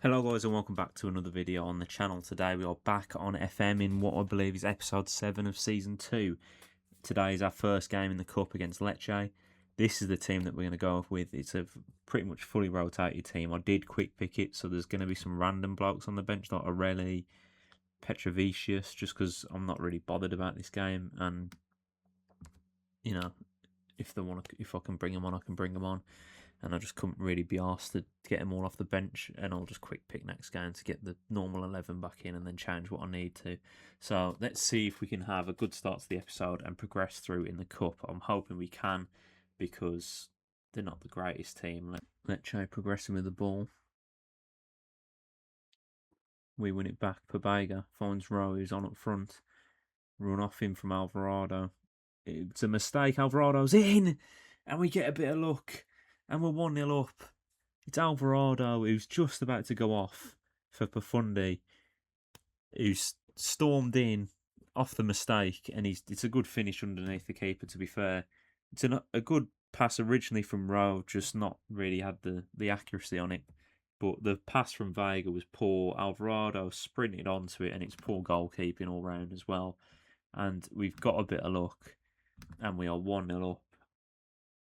Hello guys and welcome back to another video on the channel. Today we are back on FM in what I believe is episode 7 of season 2. Today is our first game in the cup against Lecce. This is the team that we're going to go off with. It's a pretty much fully rotated team. I did quick pick it, so there's going to be some random blokes on the bench like Arelli, Petrovicius, just because I'm not really bothered about this game. And, you know, if I can bring them on, I can bring them on. And I just couldn't really be asked to get them all off the bench, and I'll just quick pick next game to get the normal 11 back in and then change what I need to. So let's see if we can have a good start to the episode and progress through in the cup. I'm hoping we can, because they're not the greatest team. Lecce progressing with the ball. We win it back. Pabaiga finds Rowe, who's on up front. Run off him from Alvarado. It's a mistake. Alvarado's in, and we get a bit of luck. And we're 1-0 up. It's Alvarado who's just about to go off for Profundi, who's stormed in off the mistake, and it's a good finish underneath the keeper, to be fair. It's a good pass originally from Rowe, just not really had the accuracy on it. But the pass from Vega was poor. Alvarado sprinted onto it, and it's poor goalkeeping all round as well. And we've got a bit of luck, and we are 1-0 up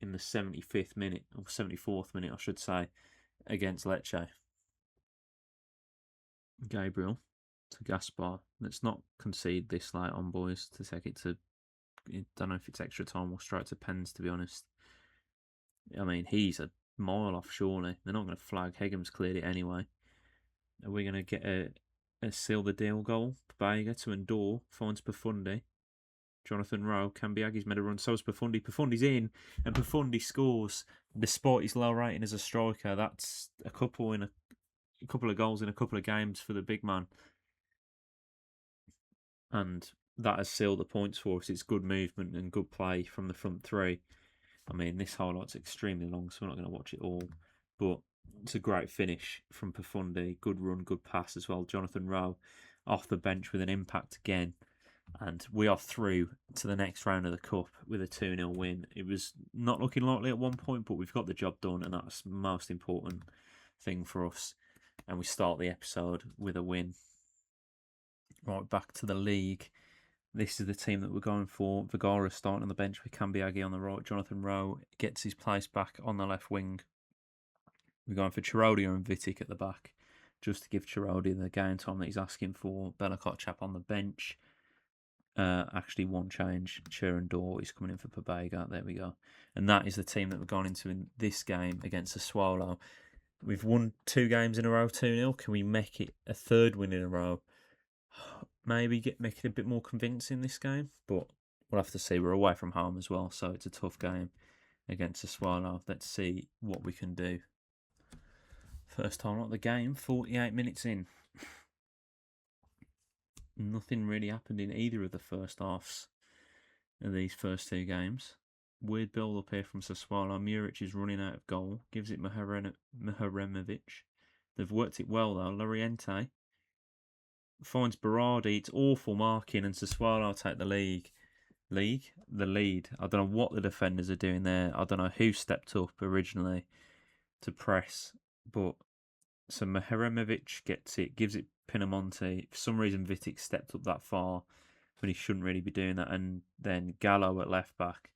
in the 75th minute, or 74th minute, I should say, against Lecce. Gabriel to Gaspar. Let's not concede this late on, boys, to take it to, I don't know if it's extra time or straight to pens, to be honest. I mean, he's a mile off, surely. They're not going to flag. Hegem's cleared it anyway. Are we going to get a seal the deal goal? Pabaiga to Endor, finds Profundi. Jonathan Rowe, Cambiaghi's made a run, so is Profundi. Profundi's in, and Profundi scores. Despite his low rating as a striker, that's a couple of goals in a couple of games for the big man. And that has sealed the points for us. It's good movement and good play from the front three. I mean, this highlight's extremely long, so we're not going to watch it all. But it's a great finish from Profundi. Good run, good pass as well. Jonathan Rowe off the bench with an impact again. And we are through to the next round of the Cup with a 2-0 win. It was not looking likely at one point, but we've got the job done, and that's the most important thing for us. And we start the episode with a win. Right, back to the league. This is the team that we're going for. Vergara starting on the bench with Cambiaghi on the right. Jonathan Rowe gets his place back on the left wing. We're going for Chirodia and Vitic at the back, just to give Chirodia the game time that he's asking for. Bellacott on the bench. Actually, one change. Cherundor is coming in for Pabaiga. There we go. And that is the team that we're going into in this game against Sassuolo. We've won 2 games in a row, 2-0. Can we make it a third win in a row? Maybe make it a bit more convincing this game, but we'll have to see. We're away from home as well, so it's a tough game against Sassuolo. Let's see what we can do. First time at the game, 48 minutes in. Nothing really happened in either of the first halves of these first 2 games. Weird build up here from Sassuolo. Muric is running out of goal. Gives it Maharemovic. They've worked it well though. Loriente finds Berardi. It's awful marking, and Sassuolo take the lead. I don't know what the defenders are doing there. I don't know who stepped up originally to press, but so Maharemovic gets it, gives it Pinamonti. For some reason, Vitic stepped up that far, but he shouldn't really be doing that. And then Gallo at left back,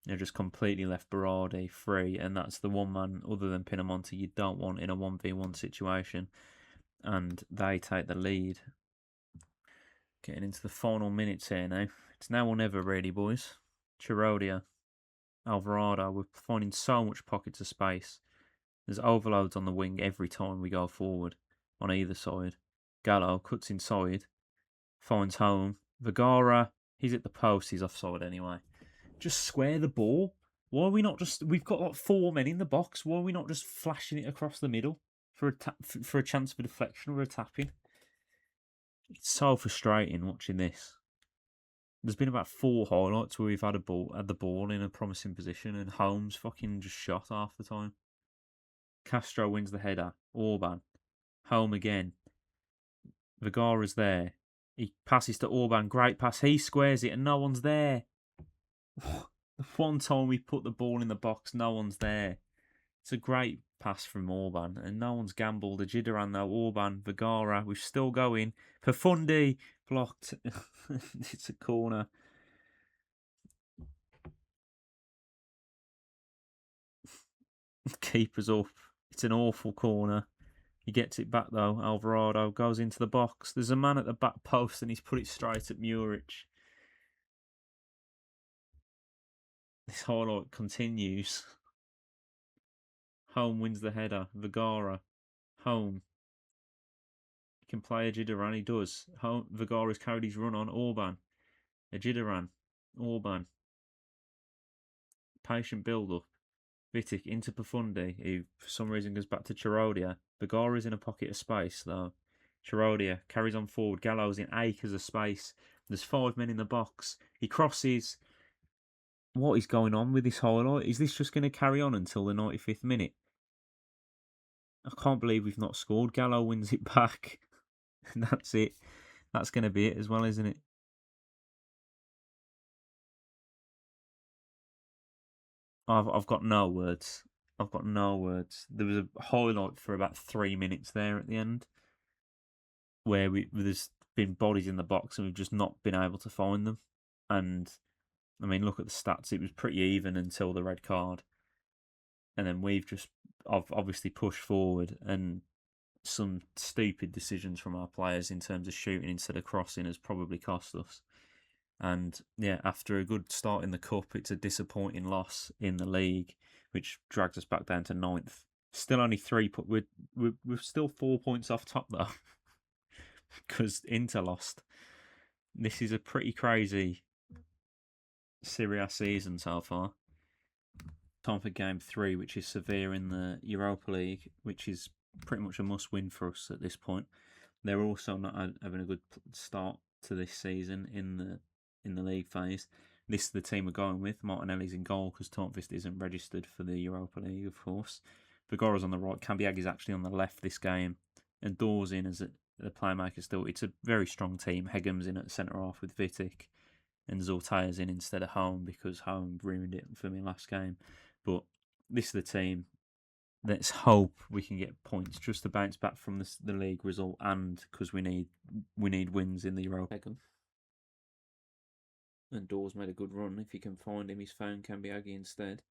just completely left Berardi free, and that's the one man other than Pinamonti you don't want in a 1v1 situation. And they take the lead. Getting into the final minutes here now. It's now or never, really, boys. Chirodia, Alvarado, we're finding so much pockets of space. There's overloads on the wing every time we go forward on either side. Gallo cuts inside, finds home. Vergara, he's at the post, he's offside anyway. Just square the ball. Why are we not just... We've got like 4 men in the box. Why are we not just flashing it across the middle for a chance for deflection or a tapping? It's so frustrating watching this. There's been about 4 highlights where we've had the ball in a promising position, and Holmes fucking just shot half the time. Castro wins the header. Orban. Home again. Vergara's there. He passes to Orban. Great pass. He squares it and no one's there. The one time we put the ball in the box, no one's there. It's a great pass from Orban, and no one's gambled. A Gideran though, Orban, Vergara, we're still going. Profundi, blocked. It's a corner. Keeper's up. It's an awful corner. He gets it back though. Alvarado goes into the box. There's a man at the back post and he's put it straight at Muric. This highlight continues. Home wins the header. Vergara. Home. He can play Ajidaran. He does. Home. Vergara's carried his run on. Orban. Ajidaran. Orban. Patient build-up. Vitic into Profundi, who for some reason goes back to Chirodia. Vergara's in a pocket of space, though. Chirodia carries on forward. Gallo's in acres of space. There's 5 men in the box. He crosses. What is going on with this highlight? Is this just going to carry on until the 95th minute? I can't believe we've not scored. Gallo wins it back. And that's it. That's going to be it as well, isn't it? I've got no words. I've got no words. There was a highlight for about 3 minutes there at the end where there's been bodies in the box and we've just not been able to find them. And I mean, look at the stats. It was pretty even until the red card. And then we've just obviously pushed forward, and some stupid decisions from our players in terms of shooting instead of crossing has probably cost us. And yeah, after a good start in the cup, it's a disappointing loss in the league, which drags us back down to 9th. Still only 3, but we're still 4 points off top though, because Inter lost. This is a pretty crazy Serie A season so far. Time for game 3, which is Sevilla in the Europa League, which is pretty much a must-win for us at this point. They're also not having a good start to this season in the league phase. This is the team we're going with. Martinelli's in goal because Tornvist isn't registered for the Europa League, of course. Vergara's on the right. Cambiaghi's actually on the left this game. And Dawes in as the playmaker still. It's a very strong team. Hegem's in at centre-half with Vitic. And Zortaya's in instead of Home because Home ruined it for me last game. But this is the team. Let's hope we can get points just to bounce back from the league result, and because we need wins in the Europa. And Dawes made a good run. If you can find him, he's found Cambiaghi instead.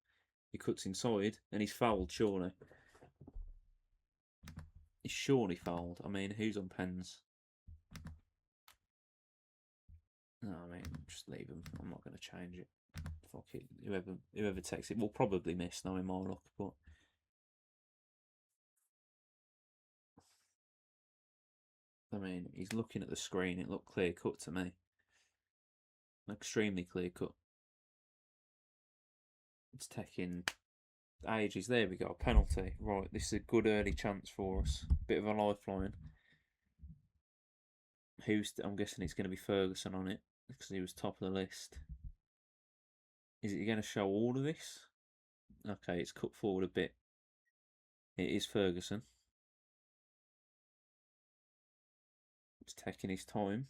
He cuts inside and he's fouled, surely. He's surely fouled. I mean, who's on pens? No, I mean, just leave him. I'm not going to change it. Fuck it. Whoever takes it will probably miss, knowing my luck, but I mean, he's looking at the screen. It looked clear cut to me. Extremely clear cut. It's taking ages. There we go. Penalty. Right, this is a good early chance for us. Bit of a lifeline. I'm guessing it's going to be Ferguson on it because he was top of the list. Is it going to show all of this? Okay, it's cut forward a bit. It is Ferguson. It's taking his time.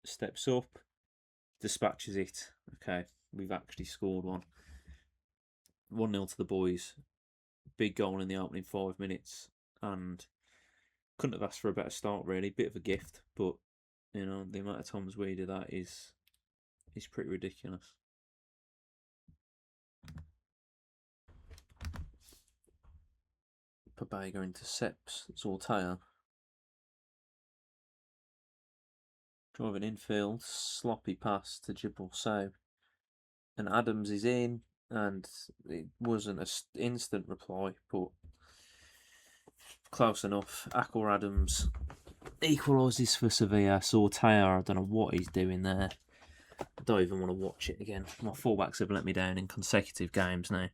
Steps up. Dispatches it. Okay, we've actually scored one. 1-0 to the boys. Big goal in the opening 5 minutes. And couldn't have asked for a better start, really. Bit of a gift, but you know, the amount of times we do that is pretty ridiculous. Pabega intercepts Zortaya. Driving infield, sloppy pass to Jibril Sow. And Adams is in, and it wasn't an instant reply, but close enough. Akor Adams equalises for Sevilla. Zortaya, I don't know what he's doing there. I don't even want to watch it again. My fullbacks have let me down in consecutive games now.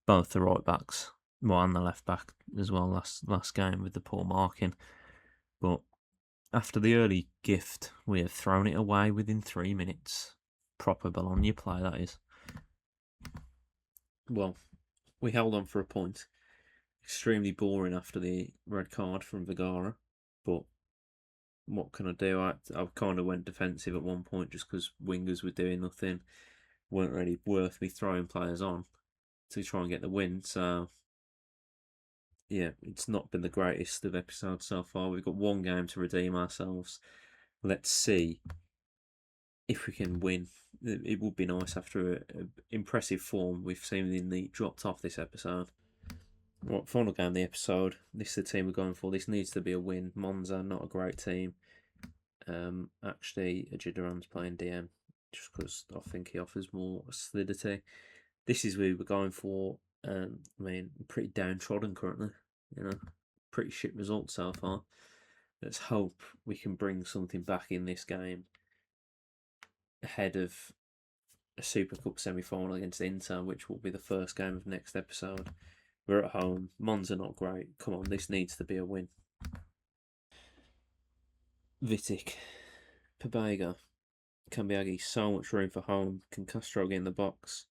Both the right backs, well, and the left back as well last game with the poor marking. But after the early gift, we have thrown it away within 3 minutes. Proper Bologna play, that is. Well, we held on for a point. Extremely boring after the red card from Vergara, but what can I do? I kind of went defensive at one point just because wingers were doing nothing, weren't really worth me throwing players on to try and get the win. So yeah, it's not been the greatest of episodes so far. We've got one game to redeem ourselves. Let's see if we can win. It would be nice after an impressive form we've seen in the dropped off this episode. Right, final game of the episode. This is the team we're going for. This needs to be a win. Monza, not a great team. Actually, Ajidaran's playing DM just because I think he offers more solidity. This is who we're going for. I mean, pretty downtrodden currently. Pretty shit results so far. Let's hope we can bring something back in this game ahead of a Super Cup semi-final against Inter, which will be the first game of next episode. We're at home. Monza not great. Come on, this needs to be a win. Vitic, Pabaiga, Cambiaghi, so much room for home. Can Castro get in the box?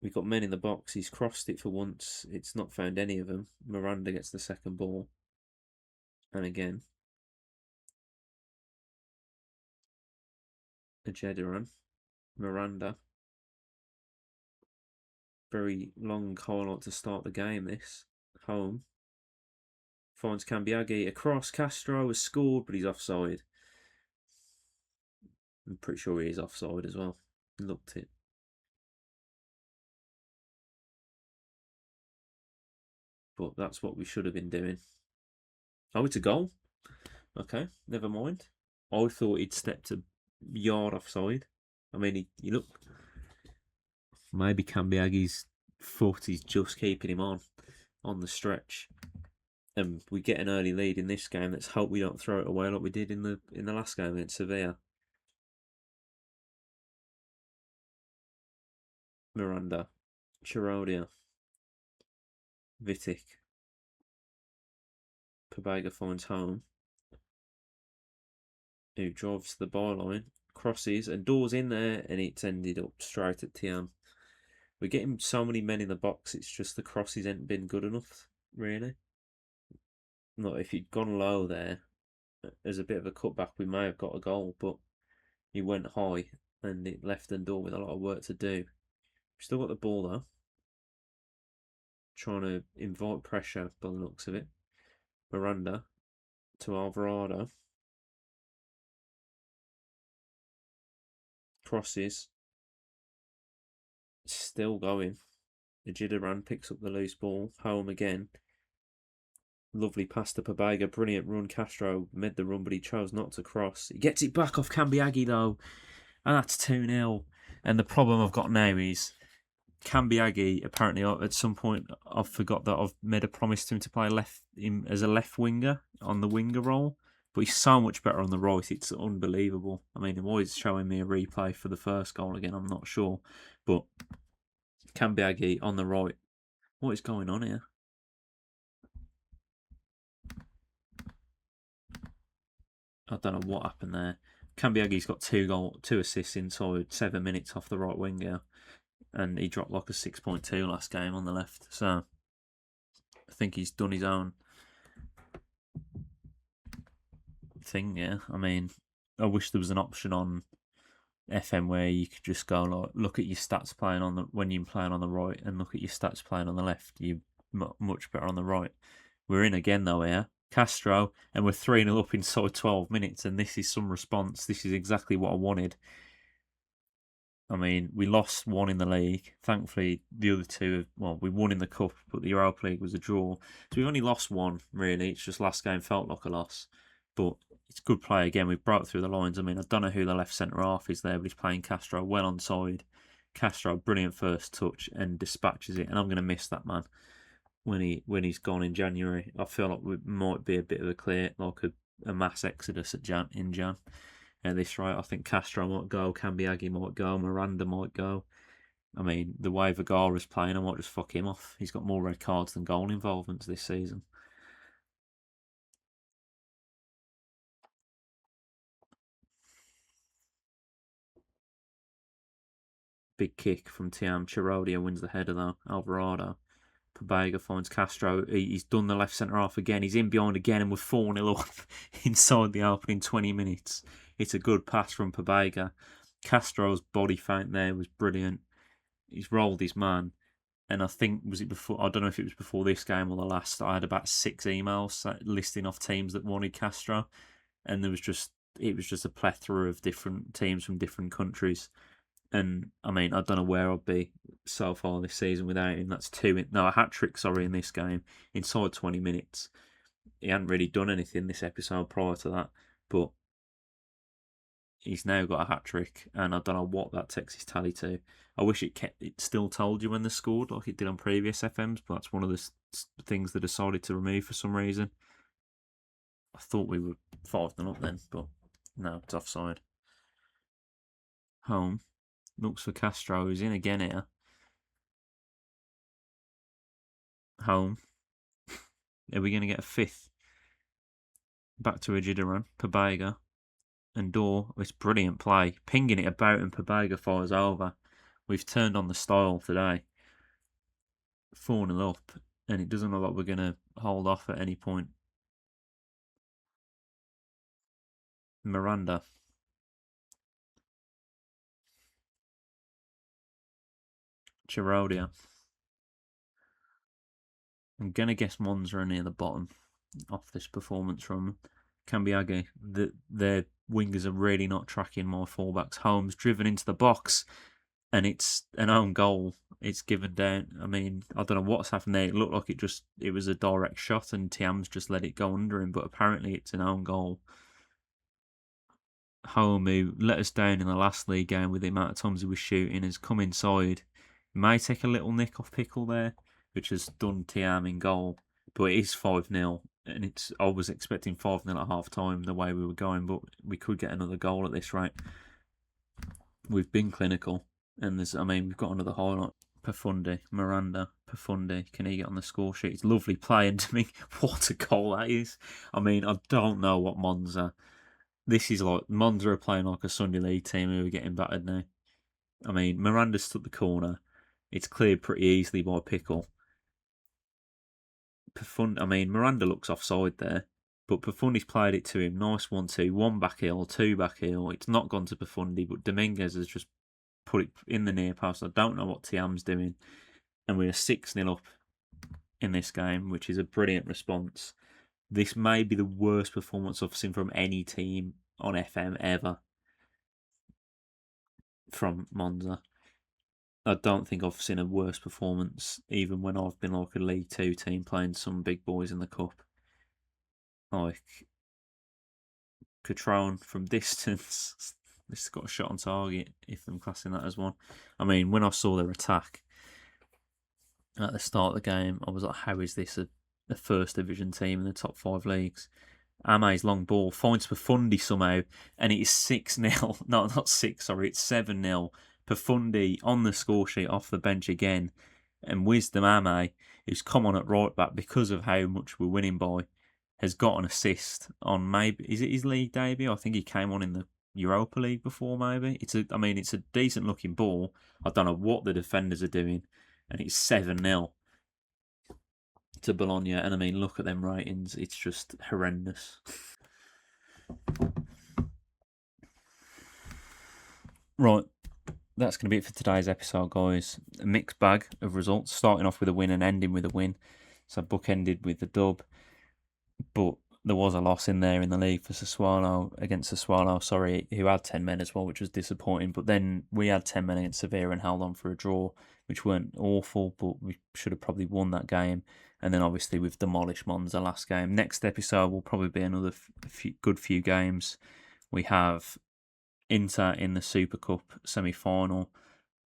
We've got men in the box. He's crossed it for once. It's not found any of them. Miranda gets the second ball. And again, Ajediran, Miranda. Very long highlight to start the game, this. Home. Finds Cambiaghi. Across. Castro has scored, but he's offside. I'm pretty sure he is offside as well. Looked it. But that's what we should have been doing. Oh, it's a goal. Okay, never mind. I thought he'd stepped a yard offside. I mean, he looked. Maybe Cambiaghi's foot is just keeping him on the stretch. And we get an early lead in this game. Let's hope we don't throw it away like we did in the last game against Sevilla. Miranda, Chirodia, Vitic. Pabaiga finds home. Who drives to the byline, crosses and doors in there, and it's ended up straight at Tiam. We're getting so many men in the box, it's just the crosses ain't been good enough, really. Not if he'd gone low there, as a bit of a cutback, we may have got a goal, but he went high and it left Door with a lot of work to do. We've still got the ball though. Trying to invite pressure by the looks of it. Miranda to Alvarado. Crosses. Still going. Ajidaran picks up the loose ball. Home again. Lovely pass to Pabaiga. Brilliant run. Castro made the run, but he chose not to cross. He gets it back off Cambiaghi though. And that's 2-0. And the problem I've got now is Cambiaghi, apparently at some point I've forgot that I've made a promise to him to play as a left winger on the winger role. But he's so much better on the right, it's unbelievable. I mean, why he's showing me a replay for the first goal again, I'm not sure. But Cambiaghi on the right. What is going on here? I don't know what happened there. Cambiaghi's got two assists inside 7 minutes off the right winger. And he dropped like a 6.2 last game on the left. So I think he's done his own thing, yeah. I mean, I wish there was an option on FM where you could just go like, look at your stats playing when you're playing on the right, and look at your stats playing on the left. You're much better on the right. We're in again though here. Castro, and we're 3-0 up inside 12 minutes, and this is some response. This is exactly what I wanted. I mean, we lost one in the league. Thankfully, the other two, we won in the cup, but the Europa League was a draw. So we only lost one, really. It's just last game felt like a loss. But it's good play again. We broke through the lines. I mean, I don't know who the left centre half is there, but he's playing Castro well onside. Castro, brilliant first touch and dispatches it. And I'm going to miss that man when he's gone in January. I feel like it might be a bit of a mass exodus in Jan. This right, I think Castro might go, Cambiaghi might go, Miranda might go. I mean, the way Vergara's playing, I might just fuck him off. He's got more red cards than goal involvements this season. Big kick from Tiam. Chirodia wins the header though. Alvarado. Pabaiga finds Castro. He's done the left centre half again. He's in behind again, and we're 4-0 up inside the opening 20 minutes. It's a good pass from Pabaiga. Castro's body feint there was brilliant. He's rolled his man, and I think was it before? I don't know if it was before this game or the last. I had about 6 emails listing off teams that wanted Castro, and it was just a plethora of different teams from different countries. And I mean, I don't know where I'd be so far this season without him. That's a hat trick. Sorry, in this game inside 20 minutes. He hadn't really done anything this episode prior to that, but he's now got a hat trick, and I don't know what that takes his tally to. I wish it still told you when they scored like it did on previous FMs, but that's one of the things they decided to remove for some reason. I thought we were 5-0 up then, but no, it's offside. Home. Looks for Castro, who's in again here. Home. Are we going to get a fifth? Back to Ejidiran, Pabaiga, and Dor. It's brilliant play. Pinging it about and Pabaiga fires over. We've turned on the style today. 4-0 up, and it doesn't look like we're going to hold off at any point. Miranda. Chirodia. I'm going to guess Monza are near the bottom off this performance from Cambiaghi. Their wingers are really not tracking my fullbacks. Holmes driven into the box, and it's an own goal. It's given down. I mean, I don't know what's happened there. It looked like it was a direct shot, and Tiam's just let it go under him, but apparently it's an own goal. Home, who let us down in the last league game with the amount of times he was shooting, has come inside. He may take a little nick off Pickle there, which has done Tiam in goal, but it is 5-0, and I was expecting 5-0 at half time the way we were going, but we could get another goal at this rate. We've been clinical, and we've got another highlight. Pafundi, Miranda, Pafundi, can he get on the score sheet? It's lovely playing to me. What a goal that is. I mean, I don't know what Monza. This is like Monza are playing like a Sunday League team who are getting battered now. I mean, Miranda's took the corner. It's cleared pretty easily by Pickle. Miranda looks offside there, but Pafundi's played it to him. Nice 1-2, 1 back heel, 2 back heel. It's not gone to Pafundi, but Dominguez has just put it in the near post. I don't know what Tiam's doing. And we're 6-0 up in this game, which is a brilliant response. This may be the worst performance I've seen from any team on FM ever from Monza. I don't think I've seen a worse performance, even when I've been like a League 2 team playing some big boys in the Cup. Like, Catrone from distance. This has got a shot on target, if I'm classing that as one. I mean, when I saw their attack at the start of the game, I was like, how is this a first division team in the top 5 leagues? Ame's long ball finds Pafundi somehow, and it is 6-0. No, not 6, sorry, it's 7-0. Pafundi on the score sheet off the bench again, and Wisdom Ame, who's come on at right back because of how much we're winning by, has got an assist on is it his league debut? I think he came on in the Europa League before, maybe. It's a decent looking ball. I don't know what the defenders are doing, and it's 7-0 to Bologna. And I mean, look at them ratings. It's just horrendous. Right. That's going to be it for today's episode, guys. A mixed bag of results, starting off with a win and ending with a win. So bookended with the dub. But there was a loss in there in the league for Sassuolo, who had 10 men as well, which was disappointing. But then we had 10 men against Sevilla and held on for a draw, which weren't awful, but we should have probably won that game. And then obviously we've demolished Monza last game. Next episode will probably be another good few games. We have Inter in the Super Cup semi-final.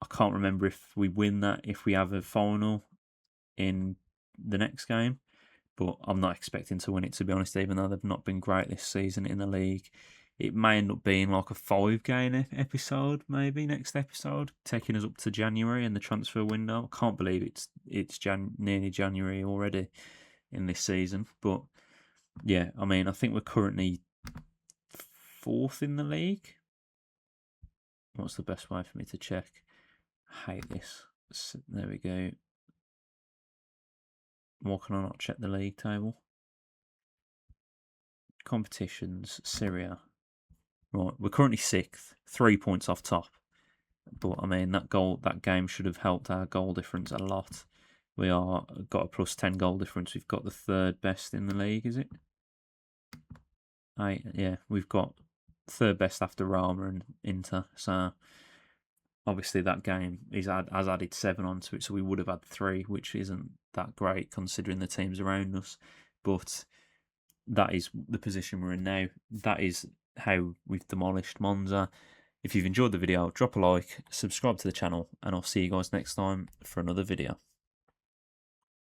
I can't remember if we win that, if we have a final in the next game. But I'm not expecting to win it, to be honest, even though they've not been great this season in the league. It may end up being like a 5-game episode, maybe, next episode, taking us up to January and the transfer window. I can't believe it's nearly January already in this season. But, yeah, I mean, I think we're currently 4th in the league. What's the best way for me to check? I hate this. There we go. Why can I not check the league table? Competitions, Syria. Right, we're currently 6th, 3 points off top. But I mean, that game should have helped our goal difference a lot. We got a +10 goal difference. We've got the 3rd best in the league, is it? Yeah, we've got 3rd best after Roma and Inter. So obviously that game has added 7 onto it, so we would have had 3, which isn't that great considering the teams around us. But that is the position we're in now. That is how we've demolished Monza. If you've enjoyed the video, drop a like, subscribe to the channel, and I'll see you guys next time for another video.